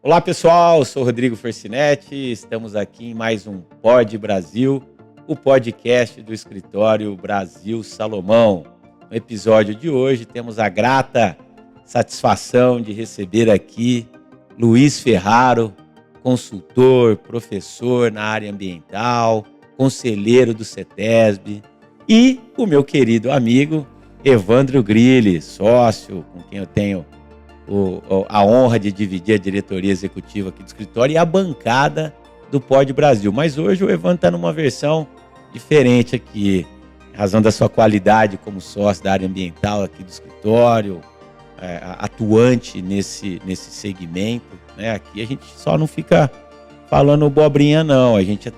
Olá pessoal, sou Rodrigo Forcinetti, estamos aqui em mais um Pod Brasil, o podcast do escritório Brasil Salomão. No episódio de hoje temos a grata satisfação de receber aqui Luiz Ferraro, consultor, professor na área ambiental, conselheiro do CETESB, e o meu querido amigo Evandro Grilli, sócio com quem eu tenho a honra de dividir a diretoria executiva aqui do escritório e a bancada do Pod Brasil. Mas hoje o Evandro está numa versão diferente aqui, em razão da sua qualidade como sócio da área ambiental aqui do escritório, atuante nesse segmento, né? Aqui a gente só não fica falando bobrinha, não. A gente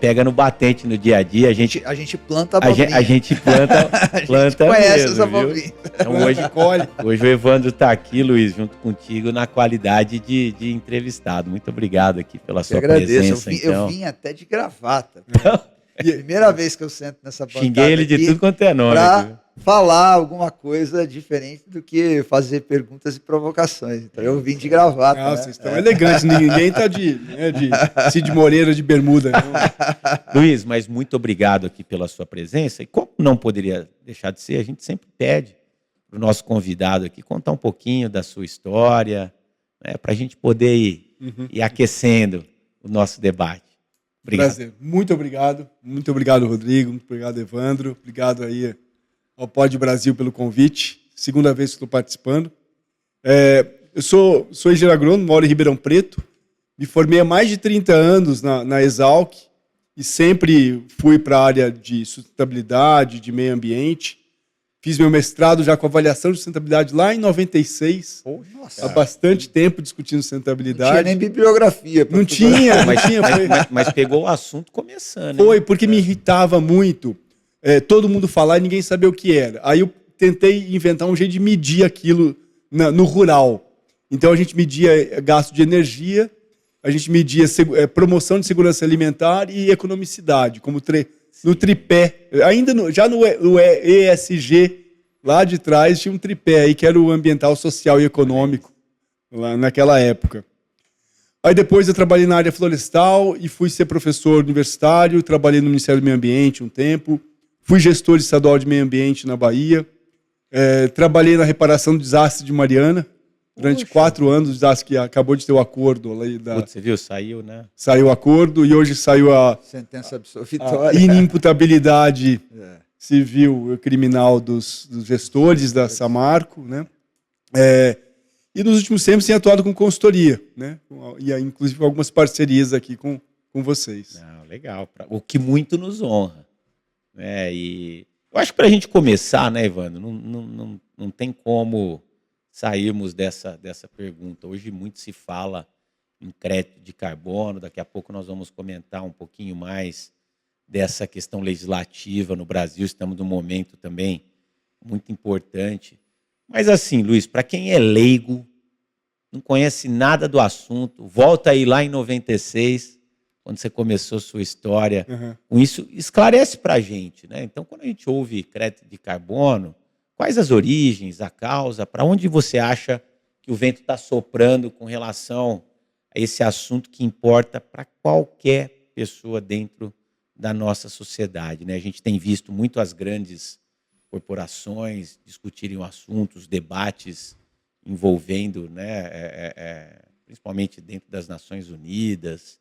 pega no batente no dia a dia. A gente planta abobrinha. A gente planta a gente conhece mesmo, essa abobrinha. Então hoje o Evandro está aqui, Luiz, junto contigo na qualidade de entrevistado. Muito obrigado aqui pela sua presença. Eu vim até de gravata. Primeira vez que eu sento nessa bancada. Xinguei ele de tudo quanto é nome. Pra falar alguma coisa diferente do que fazer perguntas e provocações. Então eu vim de gravata. Nossa, vocês estão elegantes. Ninguém está de Cid Moreira de bermuda. Não. Luiz, mas muito obrigado aqui pela sua presença. E como não poderia deixar de ser, a gente sempre pede para o nosso convidado aqui contar um pouquinho da sua história, né, para a gente poder ir aquecendo o nosso debate. Obrigado. Prazer. Muito obrigado. Muito obrigado, Rodrigo. Muito obrigado, Evandro. Obrigado aí ao Pod Brasil pelo convite. Segunda vez que estou participando. Eu sou engenheiro agrônomo, moro em Ribeirão Preto. Me formei há mais de 30 anos na Exalc e sempre fui para a área de sustentabilidade, de meio ambiente. Fiz meu mestrado já com avaliação de sustentabilidade lá em 96. Nossa. Há bastante tempo discutindo sustentabilidade. Não tinha nem bibliografia. Não tinha. Mas pegou o assunto começando. Foi, porque me irritava muito todo mundo falar e ninguém sabia o que era. Aí eu tentei inventar um jeito de medir aquilo no rural. Então a gente media gasto de energia, a gente media promoção de segurança alimentar e economicidade, como no tripé. Ainda já no ESG, lá de trás, tinha um tripé aí que era o ambiental, social e econômico, lá naquela época. Aí depois eu trabalhei na área florestal e fui ser professor universitário, trabalhei no Ministério do Meio Ambiente um tempo, fui gestor estadual de meio ambiente na Bahia, trabalhei na reparação do desastre de Mariana, durante 4 anos, o desastre que acabou de ter o acordo. Você viu, saiu, né? Saiu o acordo e hoje saiu a sentença absolvitória. A inimputabilidade civil e criminal dos gestores da Samarco, né? E nos últimos tempos tem atuado com consultoria, né? E inclusive com algumas parcerias aqui com vocês. Legal, o que muito nos honra. E eu acho que para a gente começar, né, Evandro, não tem como sairmos dessa pergunta. Hoje muito se fala em crédito de carbono, daqui a pouco nós vamos comentar um pouquinho mais dessa questão legislativa no Brasil, estamos num momento também muito importante. Mas assim, Luiz, para quem é leigo, não conhece nada do assunto, volta aí lá em 96, quando você começou sua história, com isso, esclarece para a gente, né? Então, quando a gente ouve crédito de carbono, quais as origens, a causa, para onde você acha que o vento está soprando com relação a esse assunto que importa para qualquer pessoa dentro da nossa sociedade, né? A gente tem visto muito as grandes corporações discutirem o assunto, os debates envolvendo, né, principalmente dentro das Nações Unidas,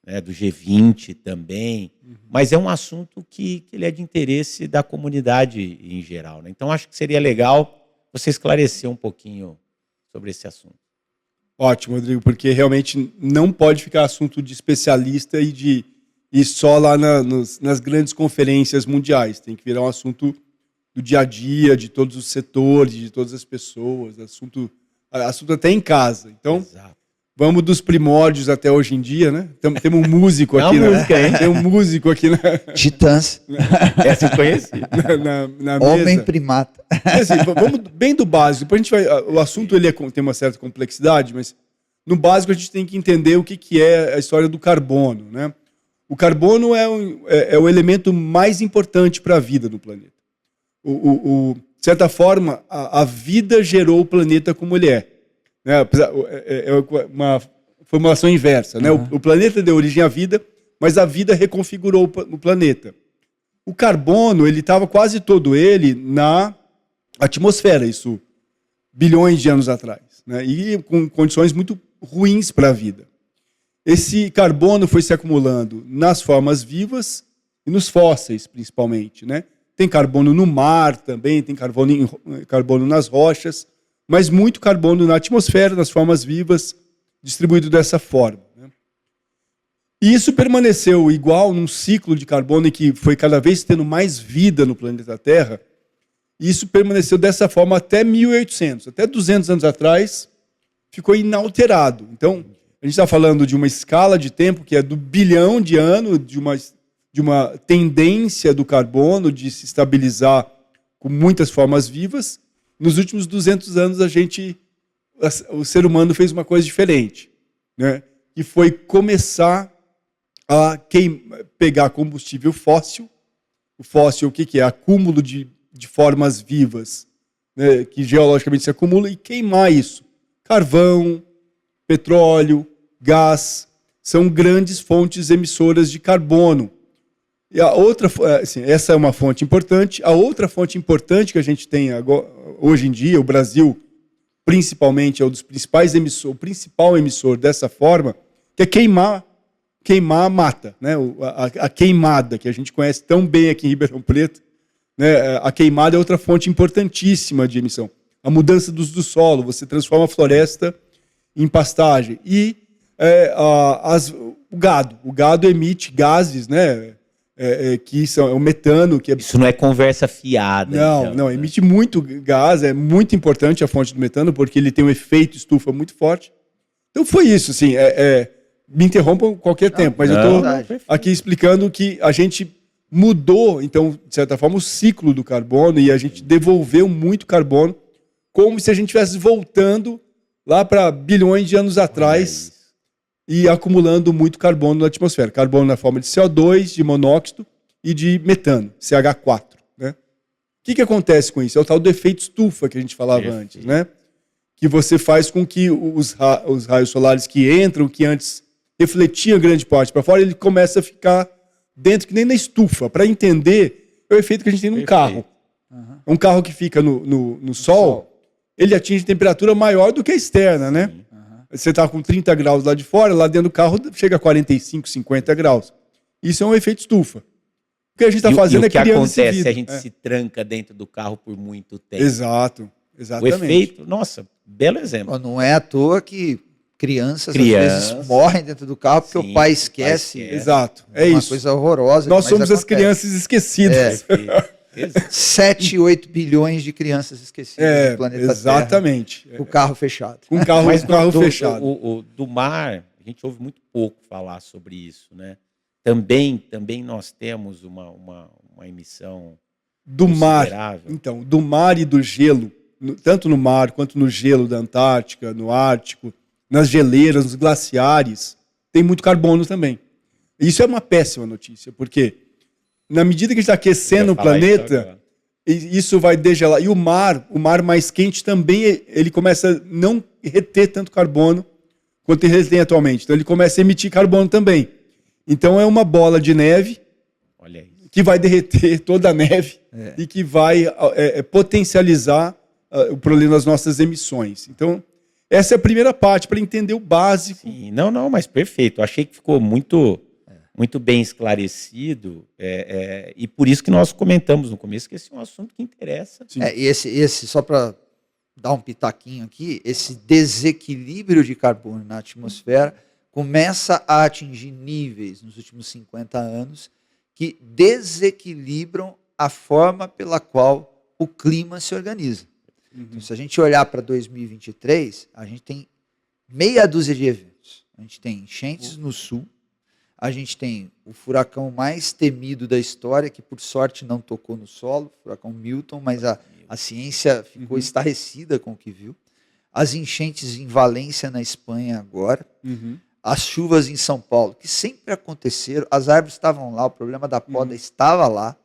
né, do G20 também, mas é um assunto que ele é de interesse da comunidade em geral, né? Então, acho que seria legal você esclarecer um pouquinho sobre esse assunto. Ótimo, Rodrigo, porque realmente não pode ficar assunto de especialista e só lá nas grandes conferências mundiais. Tem que virar um assunto do dia a dia, de todos os setores, de todas as pessoas, assunto até em casa. Então, exato. Vamos dos primórdios até hoje em dia, né? Temos um músico aqui, Tem um músico aqui na Titãs. Essa eu conheci. Na Homem mesa. primata. Assim, vamos bem do básico. Depois a gente vai. O assunto tem uma certa complexidade, mas no básico a gente tem que entender o que é a história do carbono, né? O carbono é o elemento mais importante para a vida no planeta. De certa forma, a vida gerou o planeta como ele é. É uma formulação inversa, né? O planeta deu origem à vida, mas a vida reconfigurou o planeta. O carbono, ele estava quase todo ele na atmosfera, isso bilhões de anos atrás, né? E com condições muito ruins para a vida. Esse carbono foi se acumulando nas formas vivas e nos fósseis, principalmente, né? Tem carbono no mar também, tem carbono nas rochas, mas muito carbono na atmosfera, nas formas vivas, distribuído dessa forma, né? E isso permaneceu igual num ciclo de carbono que foi cada vez tendo mais vida no planeta Terra. E isso permaneceu dessa forma até 1800, até 200 anos atrás, ficou inalterado. Então, a gente está falando de uma escala de tempo que é do bilhão de anos, de uma tendência do carbono de se estabilizar com muitas formas vivas. Nos últimos 200 anos, o ser humano fez uma coisa diferente, né? Que foi começar a pegar combustível fóssil. O fóssil, o que é? Acúmulo de formas vivas, né, que geologicamente se acumulam, e queimar isso. Carvão, petróleo, gás, são grandes fontes emissoras de carbono. E a outra, assim, essa é uma fonte importante. A outra fonte importante que a gente tem agora, hoje em dia, o Brasil, principalmente, é um dos principais emissores, o principal emissor dessa forma, que é queimar mata, né? A queimada, que a gente conhece tão bem aqui em Ribeirão Preto, né? A queimada é outra fonte importantíssima de emissão. A mudança do solo, você transforma a floresta em pastagem. E o gado emite gases, né? Que são o metano. Que Isso não é conversa fiada. Não, então, não, né? emite muito gás, é muito importante a fonte do metano, porque ele tem um efeito estufa muito forte. Então foi isso, assim, me interrompam qualquer tempo, mas eu estou aqui explicando que a gente mudou, então, de certa forma, o ciclo do carbono, e a gente devolveu muito carbono, como se a gente estivesse voltando lá para bilhões de anos atrás e acumulando muito carbono na atmosfera. Carbono na forma de CO2, de monóxido e de metano, CH4. Né? O que acontece com isso? É o tal do efeito estufa que a gente falava antes, né? Que você faz com que os raios solares que entram, que antes refletiam grande parte para fora, ele começa a ficar dentro, que nem na estufa. Para entender, é o efeito que a gente tem num carro. Um carro que fica no sol, ele atinge temperatura maior do que a externa, né? Você está com 30 graus lá de fora, lá dentro do carro chega a 45, 50 graus. Isso é um efeito estufa. O que a gente está fazendo é criando esse vidro. O que acontece se a gente se tranca dentro do carro por muito tempo? Exato, exatamente. O efeito, nossa, belo exemplo. Não é à toa que crianças às vezes morrem dentro do carro porque o pai esquece. Exato, é uma isso. coisa horrorosa. Nós somos as crianças esquecidas. 7, 8 bilhões de crianças esquecidas no planeta exatamente. Terra. Com o carro fechado. Com o carro fechado. Do mar, a gente ouve muito pouco falar sobre isso, né? Também nós temos uma emissão do mar. considerável. Então, do mar e do gelo, tanto no mar quanto no gelo da Antártica, no Ártico, nas geleiras, nos glaciares, tem muito carbono também. Isso é uma péssima notícia, porque na medida que a gente está aquecendo o planeta, isso vai degelar. E o mar mais quente também, ele começa a não reter tanto carbono quanto ele retém atualmente. Então ele começa a emitir carbono também. Então é uma bola de neve que vai derreter toda a neve e que vai potencializar o problema das nossas emissões. Então, essa é a primeira parte, para entender o básico. Sim, não, mas perfeito. Eu achei que ficou muito bem esclarecido, e por isso que nós comentamos no começo que esse é um assunto que interessa. E esse só para dar um pitaquinho aqui, esse desequilíbrio de carbono na atmosfera começa a atingir níveis nos últimos 50 anos que desequilibram a forma pela qual o clima se organiza. Então, se a gente olhar para 2023, a gente tem meia dúzia de eventos. A gente tem enchentes no sul, a gente tem o furacão mais temido da história, que por sorte não tocou no solo, o furacão Milton, mas a ciência ficou estarrecida com o que viu. As enchentes em Valência, na Espanha, agora. As chuvas em São Paulo, que sempre aconteceram, as árvores estavam lá, o problema da poda estava lá,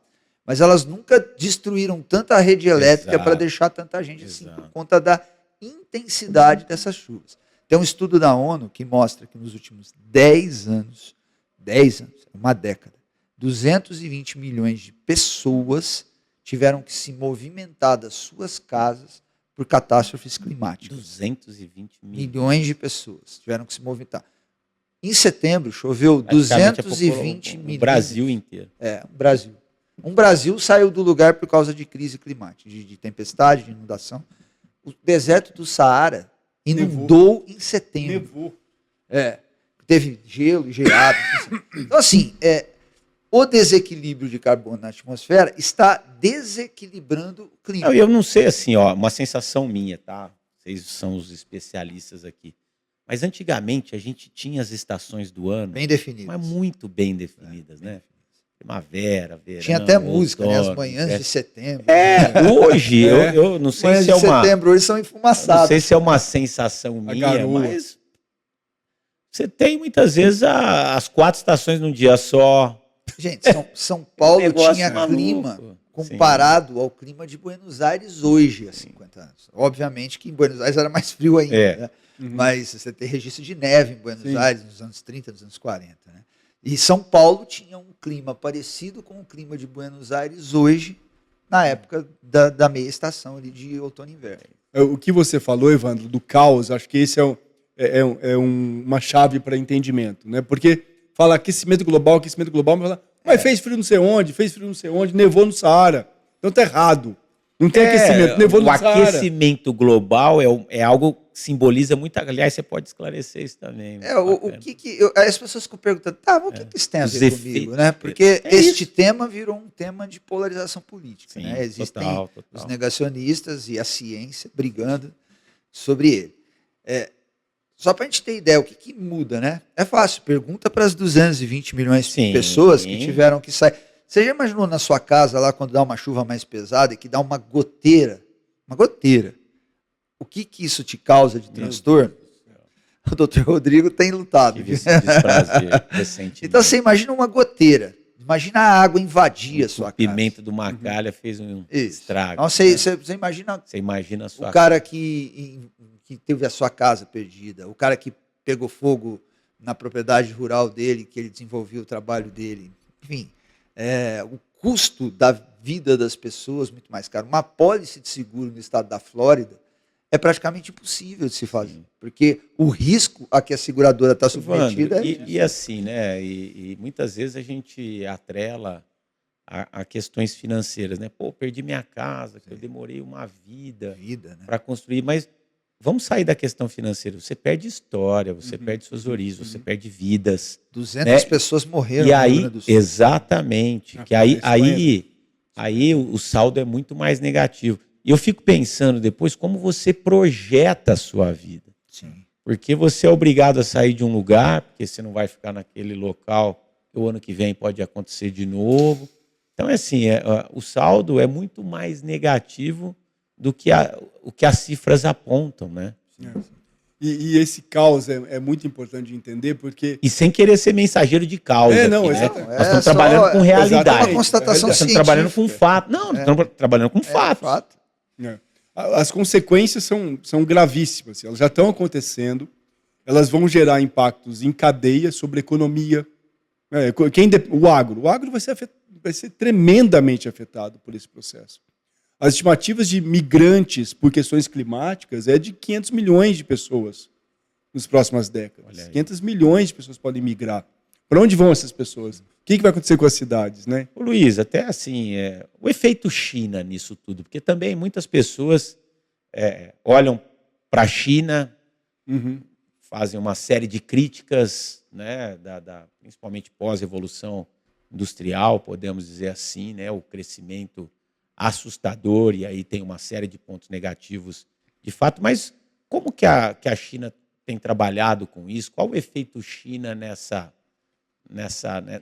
mas elas nunca destruíram tanta rede elétrica para deixar tanta gente assim, por conta da intensidade dessas chuvas. Tem um estudo da ONU que mostra que nos últimos 10 anos, uma década, 220 milhões de pessoas tiveram que se movimentar das suas casas por catástrofes climáticas. 220 Milhões de pessoas tiveram que se movimentar. Em setembro, choveu Praticamente 220 o milhões. Brasil inteiro. O Brasil. Um Brasil saiu do lugar por causa de crise climática, de tempestade, de inundação. O deserto do Saara inundou em setembro. Nevou. Teve gelo e geado. Então, assim, o desequilíbrio de carbono na atmosfera está desequilibrando o clima. Eu não sei, assim, uma sensação minha, tá? Vocês são os especialistas aqui. Mas antigamente a gente tinha as estações do ano, Bem definido. mas muito bem definidas, né? Primavera, verão, Tinha até música, né? As outono, manhãs de setembro. Hoje, eu não sei Manhãs se é de uma... setembro hoje são Não enfumaçadas. sei se é uma sensação minha, garoa. mas você tem muitas vezes as 4 estações num dia só. Gente, São Paulo Negócio tinha maluco. clima comparado ao clima de Buenos Aires hoje, há 50 anos. Obviamente que em Buenos Aires era mais frio ainda, né? Mas você tem registro de neve em Buenos Aires nos anos 30, nos anos 40. Né? E São Paulo tinha um clima parecido com o clima de Buenos Aires hoje, na época da meia estação ali de outono e inverno. O que você falou, Evandro, do caos, acho que esse uma chave para entendimento, né? Porque fala aquecimento global, mas fez frio não sei onde, nevou no Saara. Então tá errado. Não tem aquecimento, nevou no Saara. O aquecimento global é algo que simboliza muito. Aliás, você pode esclarecer isso também. As pessoas ficam perguntando, o que isso tem a ver comigo? Né? Porque tema virou um tema de polarização política. Sim, né? Existem total. os negacionistas e a ciência brigando sobre ele. Só para a gente ter ideia, o que muda, né? É fácil, pergunta para as 220 milhões de pessoas que tiveram que sair. Você já imaginou na sua casa, lá, quando dá uma chuva mais pesada e que dá uma goteira? O que isso te causa de transtorno? O doutor Rodrigo tem lutado. Tive esse desprazer recentemente. Então você imagina uma goteira. Imagina a água invadir a sua casa. O pimenta do Macalha fez um estrago. Então, você imagina a sua o cara que teve a sua casa perdida, o cara que pegou fogo na propriedade rural dele, que ele desenvolveu o trabalho dele. Enfim, o custo da vida das pessoas muito mais caro. Uma apólice de seguro no estado da Flórida é praticamente impossível de se fazer, porque o risco a que a seguradora está submetida e assim, né? E muitas vezes a gente atrela a questões financeiras, né? Pô, perdi minha casa, eu demorei uma vida né? para construir, mas vamos sair da questão financeira. Você perde história, você perde suas origens, você perde vidas. 200 pessoas morreram e aí, no Rio Grande do Sul. Exatamente. Que aí o saldo é muito mais negativo. E eu fico pensando depois como você projeta a sua vida. Sim. Porque você é obrigado a sair de um lugar, porque você não vai ficar naquele local, que o ano que vem pode acontecer de novo. Então, o saldo é muito mais negativo do que o que as cifras apontam, né? E esse caos é muito importante de entender, porque... E sem querer ser mensageiro de caos. Nós estamos trabalhando com realidade. É uma constatação Nós estamos trabalhando com fato. Não, nós estamos trabalhando com fato. As consequências são gravíssimas. Elas já estão acontecendo. Elas vão gerar impactos em cadeia sobre a economia. O agro vai ser tremendamente afetado por esse processo. As estimativas de migrantes por questões climáticas é de 500 milhões de pessoas nas próximas décadas. 500 milhões de pessoas podem migrar. Para onde vão essas pessoas? O que vai acontecer com as cidades, né? Ô, Luiz, até assim, o efeito China nisso tudo, porque também muitas pessoas olham para a China, fazem uma série de críticas, né, principalmente pós-revolução industrial, podemos dizer assim, né, o crescimento assustador, e aí tem uma série de pontos negativos de fato, mas como que a China tem trabalhado com isso? Qual o efeito China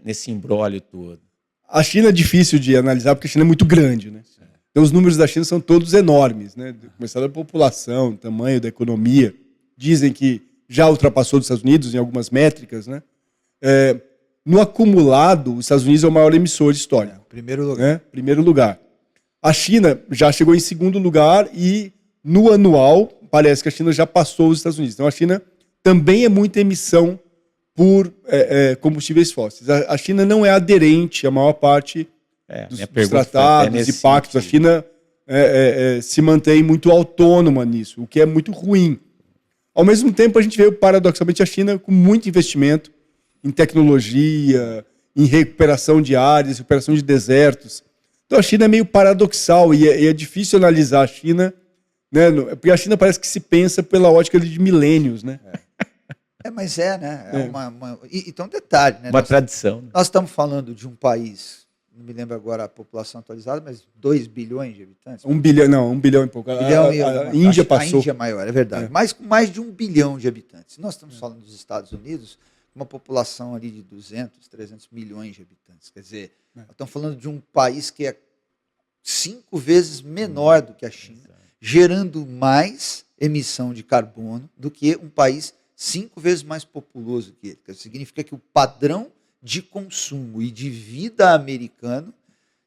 nesse imbróglio todo? A China é difícil de analisar porque a China é muito grande, né? Então os números da China são todos enormes, né? Começando da população, tamanho da economia. Dizem que já ultrapassou os Estados Unidos em algumas métricas, né? No acumulado, os Estados Unidos é o maior emissor histórico. Primeiro lugar. Né? Primeiro lugar. A China já chegou em segundo lugar e no anual parece que a China já passou os Estados Unidos. Então a China também é muita emissão por combustíveis fósseis. A China não é aderente à maior parte dos tratados e pactos. A China se mantém muito autônoma nisso, o que é muito ruim. Ao mesmo tempo, a gente vê, paradoxalmente, a China com muito investimento em tecnologia, em recuperação de áreas, recuperação de desertos. Então, a China é meio paradoxal e é difícil analisar a China, né? Porque a China parece que se pensa pela ótica de milênios, né? Mas né? Então, detalhe, né? Uma tradição. Nós estamos falando de um país, não me lembro agora a população atualizada, mas 2 bilhões de habitantes. 1 bilhão e pouco. A Índia passou. A Índia é maior, é verdade. Mas com mais de 1 bilhão de habitantes. Nós estamos falando dos Estados Unidos, uma população ali de 200, 300 milhões de habitantes. Quer dizer, nós estamos falando de um país que é 5 vezes menor do que a China, gerando mais emissão de carbono do que um país 5 vezes mais populoso que ele. Significa que o padrão de consumo e de vida americano,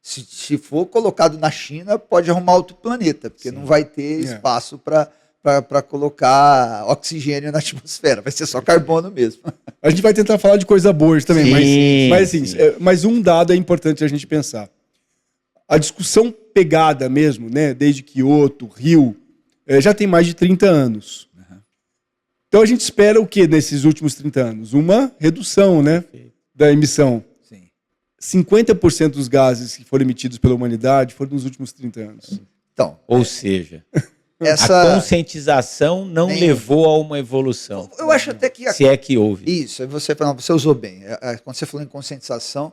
se for colocado na China, pode arrumar outro planeta, porque não vai ter espaço para colocar oxigênio na atmosfera, vai ser só carbono mesmo. A gente vai tentar falar de coisa boa hoje também, mas um dado é importante a gente pensar. A discussão pegada mesmo, né, desde Kyoto, Rio, já tem mais de 30 anos. Então a gente espera o que nesses últimos 30 anos? Uma redução, né, da emissão. 50% dos gases que foram emitidos pela humanidade foram nos últimos 30 anos. Então, ou seja, a conscientização não levou a uma evolução. Eu acho até que... Se é que houve. Isso, você usou bem. Quando você falou em conscientização,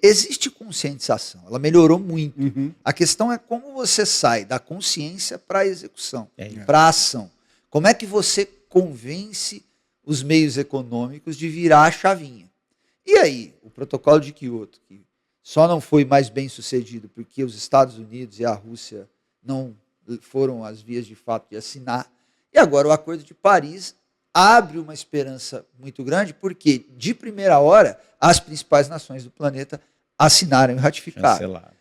existe conscientização, ela melhorou muito. A questão é como você sai da consciência para a execução, para a ação. Como é que você convence os meios econômicos de virar a chavinha? E aí, o protocolo de Kyoto, que só não foi mais bem sucedido porque os Estados Unidos e a Rússia não foram as vias de fato de assinar, e agora o Acordo de Paris abre uma esperança muito grande, porque de primeira hora as principais nações do planeta assinaram e ratificaram. Cancelaram.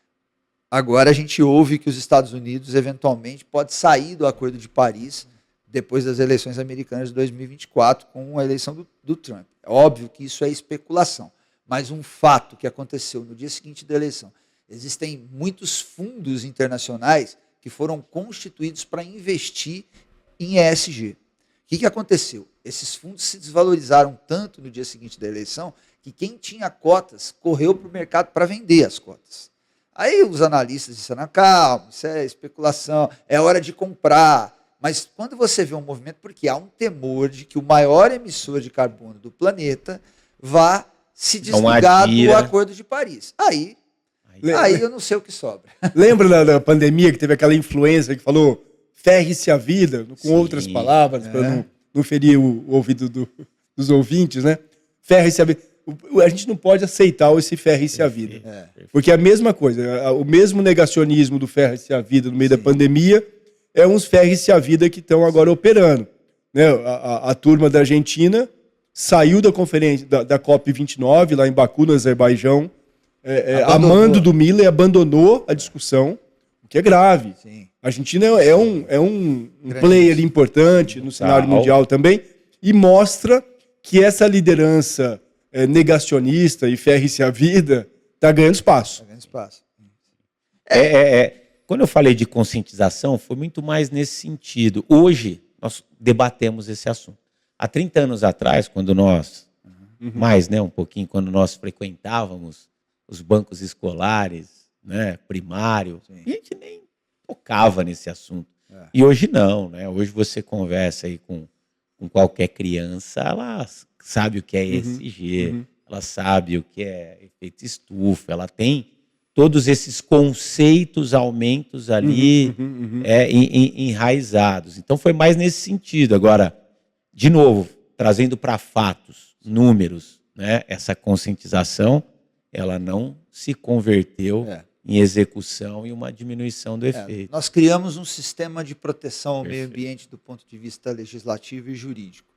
Agora a gente ouve que os Estados Unidos eventualmente pode sair do Acordo de Paris depois das eleições americanas de 2024 com a eleição do Trump. É óbvio que isso é especulação, mas um fato que aconteceu no dia seguinte da eleição, existem muitos fundos internacionais que foram constituídos para investir em ESG. O que aconteceu? Esses fundos se desvalorizaram tanto no dia seguinte da eleição que quem tinha cotas correu para o mercado para vender as cotas. Aí os analistas disseram, calma, isso é especulação, é hora de comprar. Mas quando você vê um movimento, porque há um temor de que o maior emissor de carbono do planeta vá se desligar do Acordo de Paris. Aí eu não sei o que sobra. Lembra da pandemia que teve aquela influencer que falou ferre-se a vida, com outras palavras, para não ferir o ouvido dos ouvintes, né? Ferre-se a vida. A gente não pode aceitar esse ferre-se a vida. Porque é a mesma coisa, o mesmo negacionismo do ferre-se a vida no meio da pandemia é uns ferre-se a vida que estão agora operando. Né? A turma da Argentina saiu da conferência da COP29, lá em Baku, no Azerbaijão, a mando do Miller, abandonou a discussão, o que é grave. Sim. A Argentina é um player importante no cenário mundial também, e mostra que essa liderança negacionista e ferre-se a vida está ganhando espaço. Está ganhando espaço. Quando eu falei de conscientização, foi muito mais nesse sentido. Hoje, nós debatemos esse assunto. Há 30 anos atrás, quando nós, mais, né, um pouquinho, quando nós frequentávamos os bancos escolares, né, primário, a gente nem tocava nesse assunto. E hoje não, né? Hoje você conversa aí com qualquer criança, ela sabe o que é ESG, ela sabe o que é efeito estufa, ela tem todos esses conceitos, aumentos ali enraizados. Então foi mais nesse sentido. Agora, de novo, trazendo para fatos, números, né? Essa conscientização, ela não se converteu em execução e uma diminuição do efeito. Nós criamos um sistema de proteção ao meio ambiente do ponto de vista legislativo e jurídico,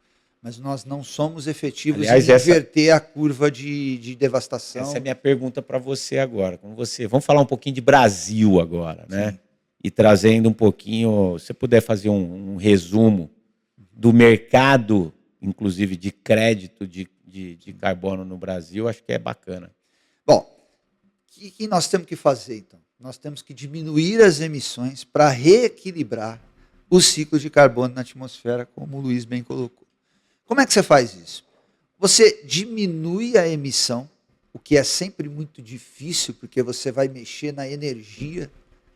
mas nós não somos efetivos em inverter a curva de devastação. Essa é a minha pergunta para você agora. Vamos falar um pouquinho de Brasil agora, né? E trazendo um pouquinho, se você puder fazer um resumo do mercado inclusive de crédito de carbono no Brasil, acho que é bacana. Bom, o que nós temos que fazer, então? Nós temos que diminuir as emissões para reequilibrar o ciclo de carbono na atmosfera, como o Luiz bem colocou. Como é que você faz isso? Você diminui a emissão, o que é sempre muito difícil, porque você vai mexer na energia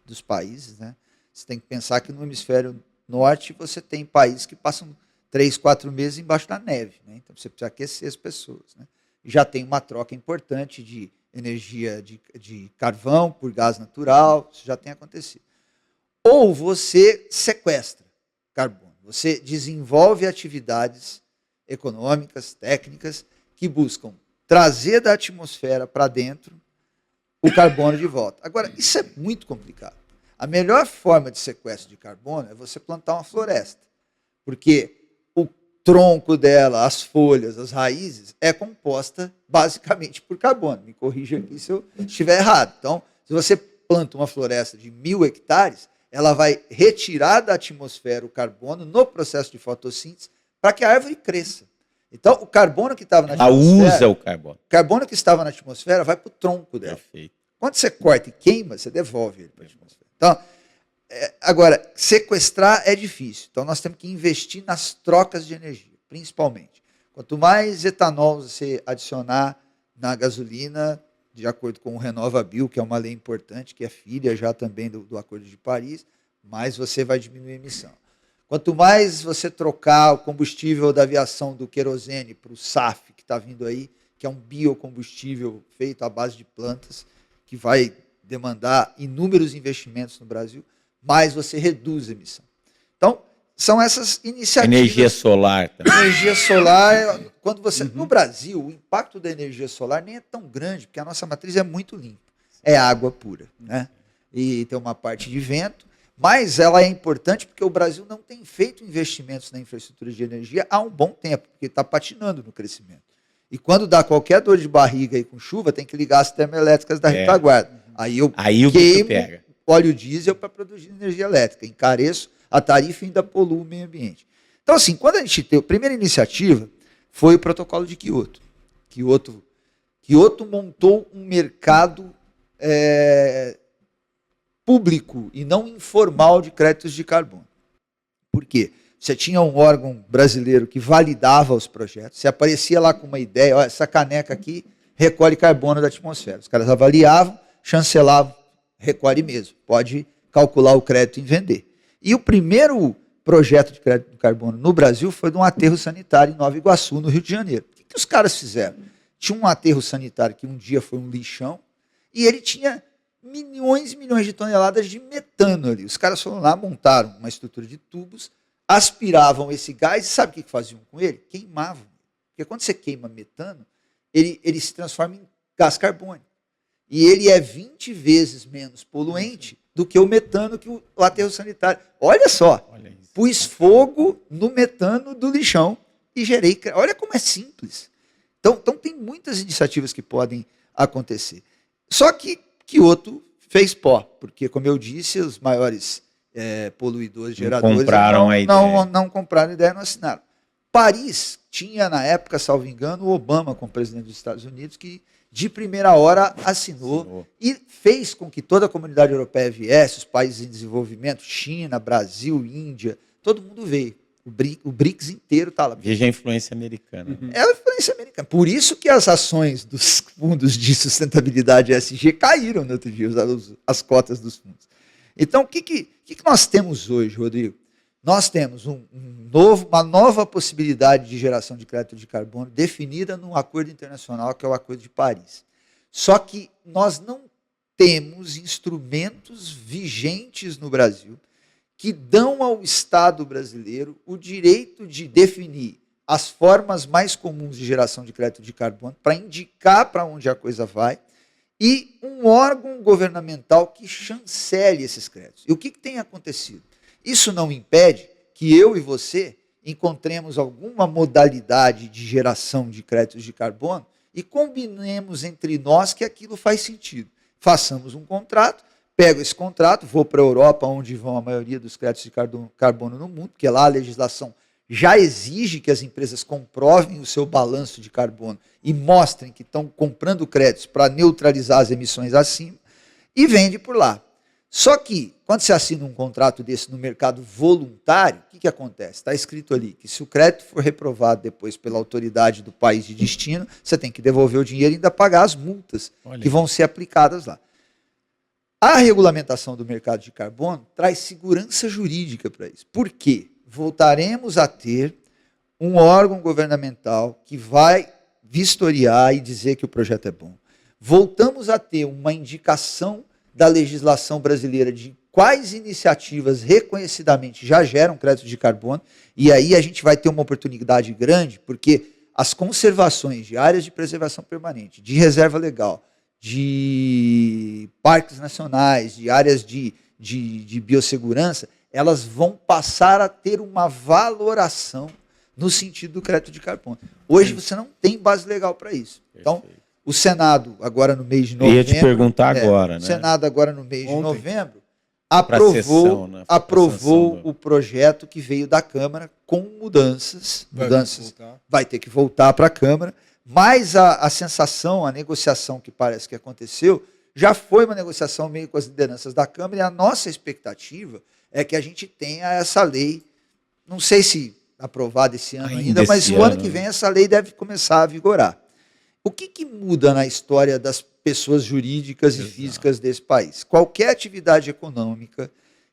dos países, né? Você tem que pensar que no hemisfério norte você tem países que passam 3, 4 meses embaixo da neve, né? Então você precisa aquecer as pessoas, né? Já tem uma troca importante de energia de carvão por gás natural, isso já tem acontecido. Ou você sequestra carbono, você desenvolve atividades econômicas, técnicas, que buscam trazer da atmosfera para dentro o carbono de volta. Agora, isso é muito complicado. A melhor forma de sequestro de carbono é você plantar uma floresta, porque o tronco dela, as folhas, as raízes, é composta basicamente por carbono. Me corrija aqui se eu estiver errado. Então, se você planta uma floresta de 1.000 hectares, ela vai retirar da atmosfera o carbono no processo de fotossíntese para que a árvore cresça. Então, o carbono que estava na atmosfera... Ela usa o carbono. O carbono que estava na atmosfera vai para o tronco dela. Perfeito. Quando você corta e queima, você devolve ele para a atmosfera. Então, agora, sequestrar é difícil. Então, nós temos que investir nas trocas de energia, principalmente. Quanto mais etanol você adicionar na gasolina, de acordo com o RenovaBio, que é uma lei importante, que é filha já também do Acordo de Paris, mais você vai diminuir a emissão. Quanto mais você trocar o combustível da aviação do querosene para o SAF, que está vindo aí, que é um biocombustível feito à base de plantas, que vai demandar inúmeros investimentos no Brasil, mais você reduz a emissão. Então, são essas iniciativas. Energia solar também. Energia solar, quando você... No Brasil, o impacto da energia solar nem é tão grande, porque a nossa matriz é muito limpa. É água pura, né? E tem uma parte de vento, mas ela é importante porque o Brasil não tem feito investimentos na infraestrutura de energia há um bom tempo, porque está patinando no crescimento. E quando dá qualquer dor de barriga aí com chuva, tem que ligar as termoelétricas da retaguarda. Aí eu queimo óleo diesel para produzir energia elétrica, encareço a tarifa e ainda poluo o meio ambiente. Então, assim, quando a gente tem... A primeira iniciativa foi o protocolo de Kyoto. Kyoto montou um mercado público e não informal de créditos de carbono. Por quê? Você tinha um órgão brasileiro que validava os projetos, você aparecia lá com uma ideia, olha, essa caneca aqui recolhe carbono da atmosfera. Os caras avaliavam, chancelavam, recolhe mesmo, pode calcular o crédito e vender. E o primeiro projeto de crédito de carbono no Brasil foi de um aterro sanitário em Nova Iguaçu, no Rio de Janeiro. O que os caras fizeram? Tinha um aterro sanitário que um dia foi um lixão e ele tinha milhões e milhões de toneladas de metano ali. Os caras foram lá, montaram uma estrutura de tubos, aspiravam esse gás e sabe o que faziam com ele? Queimavam. Porque quando você queima metano, ele se transforma em gás carbônico. E ele é 20 vezes menos poluente do que o metano que o aterro sanitário. Olha só, pus fogo no metano do lixão e gerei... Olha como é simples. Então tem muitas iniciativas que podem acontecer. Só que Kyoto fez pó, porque, como eu disse, os maiores poluidores, geradores, não compraram a ideia, não assinaram. Paris tinha, na época, salvo engano, o Obama como presidente dos Estados Unidos, que de primeira hora assinou e fez com que toda a comunidade europeia viesse, os países em desenvolvimento, China, Brasil, Índia, todo mundo veio. O BRICS inteiro está lá. Veja a influência americana. É a influência americana. Por isso que as ações dos fundos de sustentabilidade ESG caíram no outro dia, as cotas dos fundos. Então, o que nós temos hoje, Rodrigo? Nós temos uma nova possibilidade de geração de crédito de carbono definida num acordo internacional, que é o Acordo de Paris. Só que nós não temos instrumentos vigentes no Brasil que dão ao Estado brasileiro o direito de definir as formas mais comuns de geração de crédito de carbono para indicar para onde a coisa vai e um órgão governamental que chancele esses créditos. E o que tem acontecido? Isso não impede que eu e você encontremos alguma modalidade de geração de créditos de carbono e combinemos entre nós que aquilo faz sentido. Façamos um contrato, pego esse contrato, vou para a Europa, onde vão a maioria dos créditos de carbono no mundo, porque lá a legislação já exige que as empresas comprovem o seu balanço de carbono e mostrem que estão comprando créditos para neutralizar as emissões acima, e vende por lá. Só que, quando você assina um contrato desse no mercado voluntário, o que acontece? Está escrito ali que se o crédito for reprovado depois pela autoridade do país de destino, você tem que devolver o dinheiro e ainda pagar as multas que vão ser aplicadas lá. A regulamentação do mercado de carbono traz segurança jurídica para isso. Por quê? Voltaremos a ter um órgão governamental que vai vistoriar e dizer que o projeto é bom. Voltamos a ter uma indicação da legislação brasileira de quais iniciativas reconhecidamente já geram crédito de carbono, e aí a gente vai ter uma oportunidade grande, porque as conservações de áreas de preservação permanente, de reserva legal, de parques nacionais, de áreas de biossegurança, elas vão passar a ter uma valoração no sentido do crédito de carbono. Hoje você não tem base legal para isso. Então, o Senado, agora no mês de novembro... Eu ia te perguntar agora, né? O Senado, agora no mês de novembro, sessão, aprovou o projeto que veio da Câmara com mudanças. Vai ter que voltar para a Câmara, mas a sensação, a negociação que parece que aconteceu, já foi uma negociação meio com as lideranças da Câmara, e a nossa expectativa é que a gente tenha essa lei, não sei se aprovada esse ano ainda, mas o ano que vem essa lei deve começar a vigorar. O que muda na história das pessoas jurídicas e físicas desse país? Qualquer atividade econômica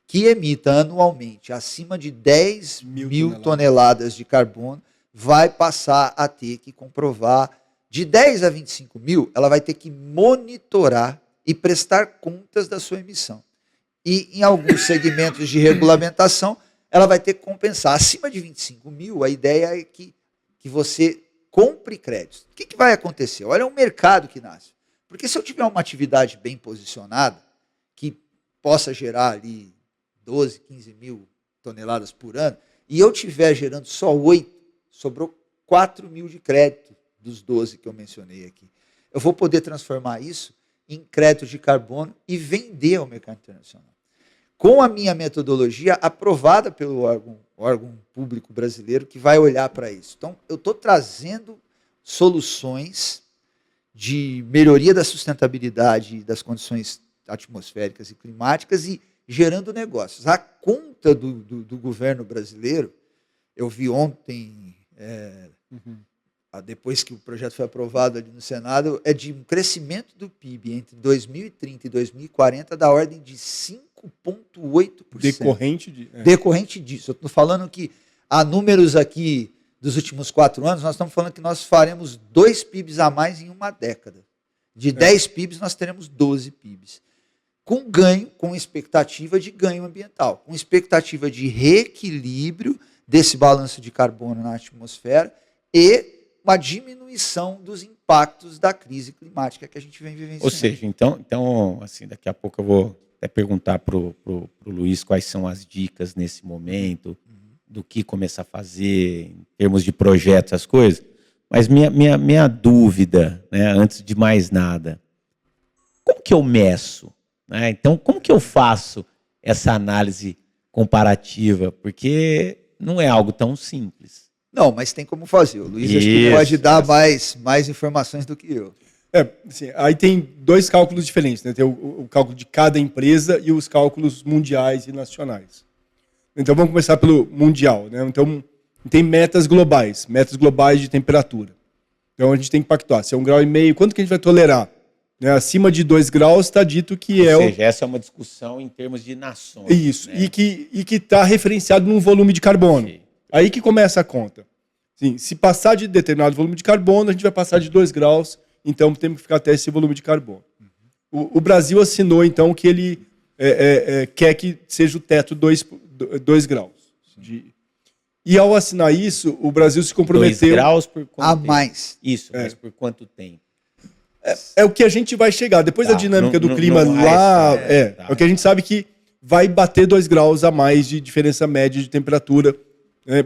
que emita anualmente acima de 10 mil toneladas de carbono vai passar a ter que comprovar, de 10 a 25 mil, ela vai ter que monitorar e prestar contas da sua emissão. E em alguns segmentos de regulamentação, ela vai ter que compensar. Acima de 25 mil, a ideia é que você compre créditos. O que vai acontecer? Olha o mercado que nasce. Porque se eu tiver uma atividade bem posicionada, que possa gerar ali 12, 15 mil toneladas por ano, e eu estiver gerando só 8, sobrou 4 mil de crédito dos 12 que eu mencionei aqui. Eu vou poder transformar isso em crédito de carbono e vender ao mercado internacional. Com a minha metodologia aprovada pelo órgão público brasileiro que vai olhar para isso. Então, eu estou trazendo soluções de melhoria da sustentabilidade das condições atmosféricas e climáticas e gerando negócios. A conta do governo brasileiro, eu vi ontem, depois que o projeto foi aprovado ali no Senado, é de um crescimento do PIB entre 2030 e 2040 da ordem de 5,8%. Decorrente disso. Eu estou falando que há números aqui dos últimos 4 anos, nós estamos falando que nós faremos 2 PIBs a mais em uma década. De 10 PIBs, nós teremos 12 PIBs. Com ganho, com expectativa de ganho ambiental, com expectativa de reequilíbrio desse balanço de carbono na atmosfera e uma diminuição dos impactos da crise climática que a gente vem vivenciando. Ou seja, então assim, daqui a pouco eu vou até perguntar para o Luiz quais são as dicas nesse momento, do que começar a fazer em termos de projetos, as coisas. Mas minha dúvida, né, antes de mais nada, como que eu meço? Né? Então, como que eu faço essa análise comparativa? Porque não é algo tão simples. Não, mas tem como fazer. O Luiz acho que pode dar mais informações do que eu. Assim, aí tem 2 cálculos diferentes, né? Tem o cálculo de cada empresa e os cálculos mundiais e nacionais. Então vamos começar pelo mundial, né? Então tem metas globais de temperatura. Então a gente tem que pactuar, se é 1,5 grau, quanto que a gente vai tolerar? Né? Acima de 2 graus está dito que Ou seja, essa é uma discussão em termos de nações. Isso, né? e que está referenciado num volume de carbono. Sim. Aí que começa a conta. Sim, se passar de determinado volume de carbono, a gente vai passar de 2 graus, então temos que ficar até esse volume de carbono. O Brasil assinou, então, que ele quer que seja o teto 2 graus. E ao assinar isso, o Brasil se comprometeu... 2 graus por quanto a tempo? mais. Isso, mas por quanto tempo? É o que a gente vai chegar. Depois da dinâmica do clima lá... o que a gente sabe que vai bater 2 graus a mais de diferença média de temperatura. Né?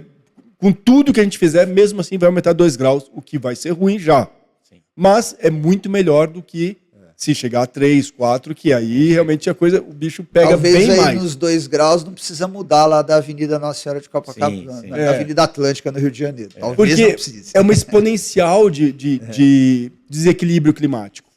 Com tudo que a gente fizer, mesmo assim vai aumentar 2 graus, o que vai ser ruim já. Sim. Mas é muito melhor do que Se chegar a 3, 4, que aí realmente o bicho pega Talvez bem aí mais. nos 2 graus não precisa mudar lá da Avenida Nossa Senhora de Copacabana, Sim. da Avenida Atlântica no Rio de Janeiro. Talvez Porque não precise. é uma exponencial de desequilíbrio climático.